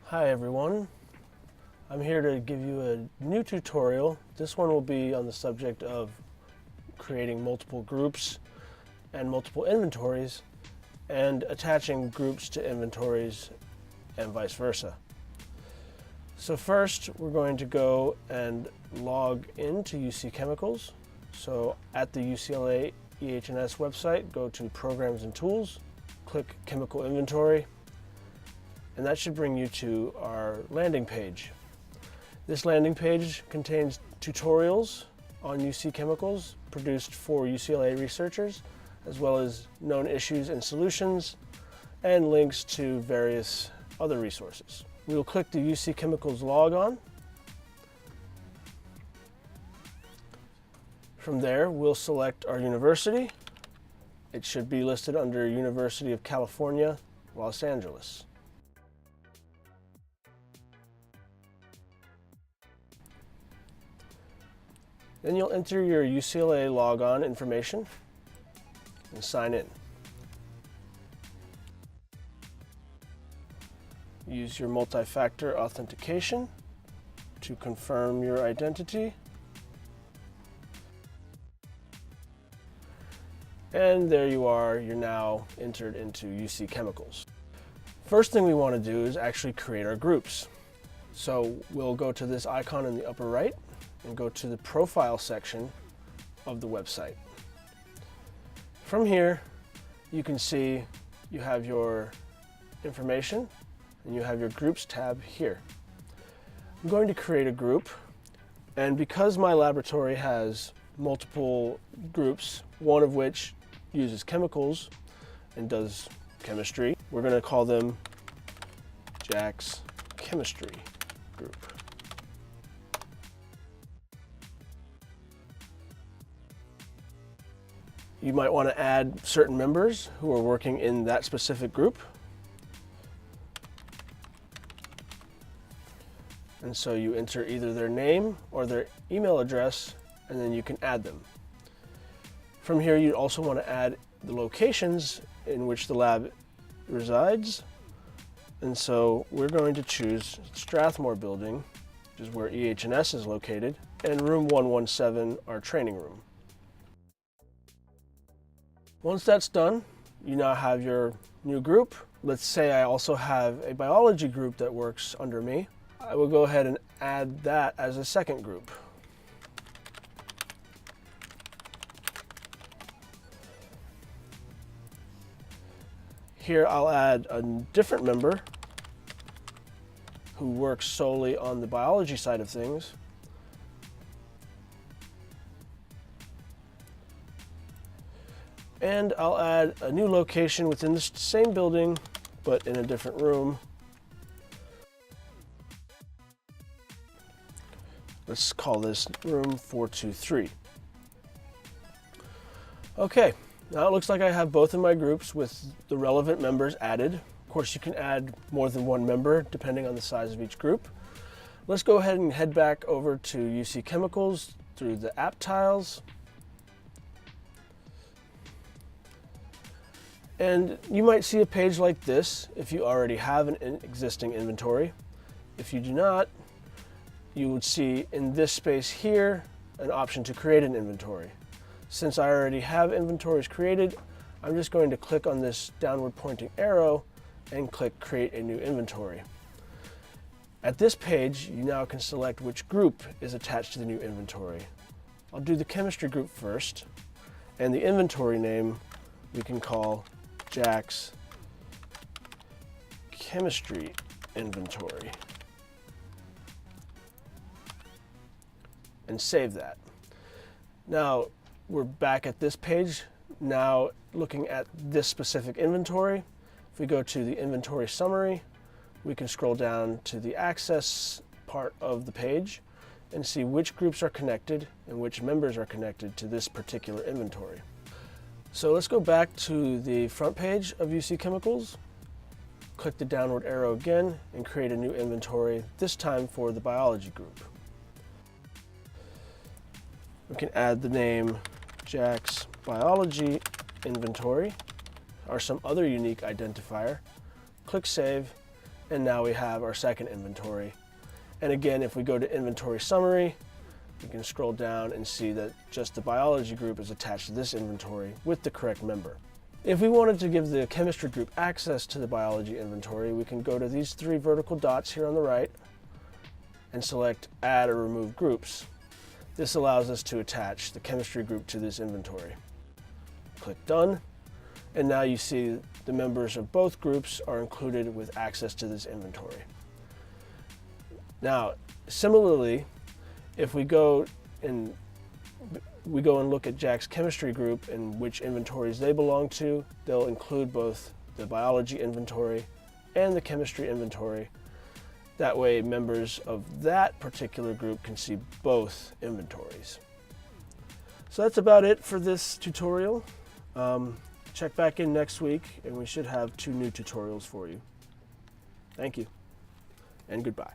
Hi everyone, I'm here to give you a new tutorial. This one will be on the subject of creating multiple groups and multiple inventories and attaching groups to inventories and vice versa. So first we're going to go and log into UC Chemicals. So at the UCLA EH&S website, go to Programs and Tools, click Chemical Inventory, and that should bring you to our landing page. This landing page contains tutorials on UC Chemicals produced for UCLA researchers, as well as known issues and solutions, and links to various other resources. We will click the UC Chemicals logon. From there, we'll select our university. It should be listed under University of California, Los Angeles. Then you'll enter your UCLA logon information and sign in. Use your multi-factor authentication to confirm your identity. And there you are, you're now entered into UC Chemicals. First thing we want to do is actually create our groups. So we'll go to this icon in the upper right and go to the profile section of the website. From here, you can see you have your information and you have your groups tab here. I'm going to create a group, and because my laboratory has multiple groups, one of which uses chemicals and does chemistry, we're going to call them Jack's Chemistry Group. You might want to add certain members who are working in that specific group. And so you enter either their name or their email address, and then you can add them. From here, you also want to add the locations in which the lab resides. And so we're going to choose Strathmore Building, which is where EH&S is located, and room 117, our training room. Once that's done, you now have your new group. Let's say I also have a biology group that works under me. I will go ahead and add that as a second group. Here I'll add a different member who works solely on the biology side of things. And I'll add a new location within the same building, but in a different room. Let's call this room 423. Okay, now it looks like I have both of my groups with the relevant members added. Of course, you can add more than one member depending on the size of each group. Let's go ahead and head back over to UC Chemicals through the app tiles. And you might see a page like this if you already have an existing inventory. If you do not, you would see in this space here an option to create an inventory. Since I already have inventories created, I'm just going to click on this downward pointing arrow and click Create a New Inventory. At this page, you now can select which group is attached to the new inventory. I'll do the chemistry group first, and the inventory name we can call Jack's Chemistry Inventory, and save that. Now we're back at this page, now looking at this specific inventory. If we go to the inventory summary, we can scroll down to the access part of the page and see which groups are connected and which members are connected to this particular inventory. So let's go back to the front page of UC Chemicals, click the downward arrow again, and create a new inventory, this time for the biology group. We can add the name Jack's Biology Inventory or some other unique identifier. Click Save, And now we have our second inventory. And again, if we go to inventory summary, we can scroll down and see that just the biology group is attached to this inventory with the correct member. If we wanted to give the chemistry group access to the biology inventory, we can go to these three vertical dots here on the right and select Add or Remove Groups. This allows us to attach the chemistry group to this inventory. Click Done, and now you see the members of both groups are included with access to this inventory. Now, similarly, if we go and look at Jack's chemistry group and which inventories they belong to, they'll include both the biology inventory and the chemistry inventory. That way, members of that particular group can see both inventories. So that's about it for this tutorial. Check back in next week and we should have 2 new tutorials for you. Thank you and goodbye.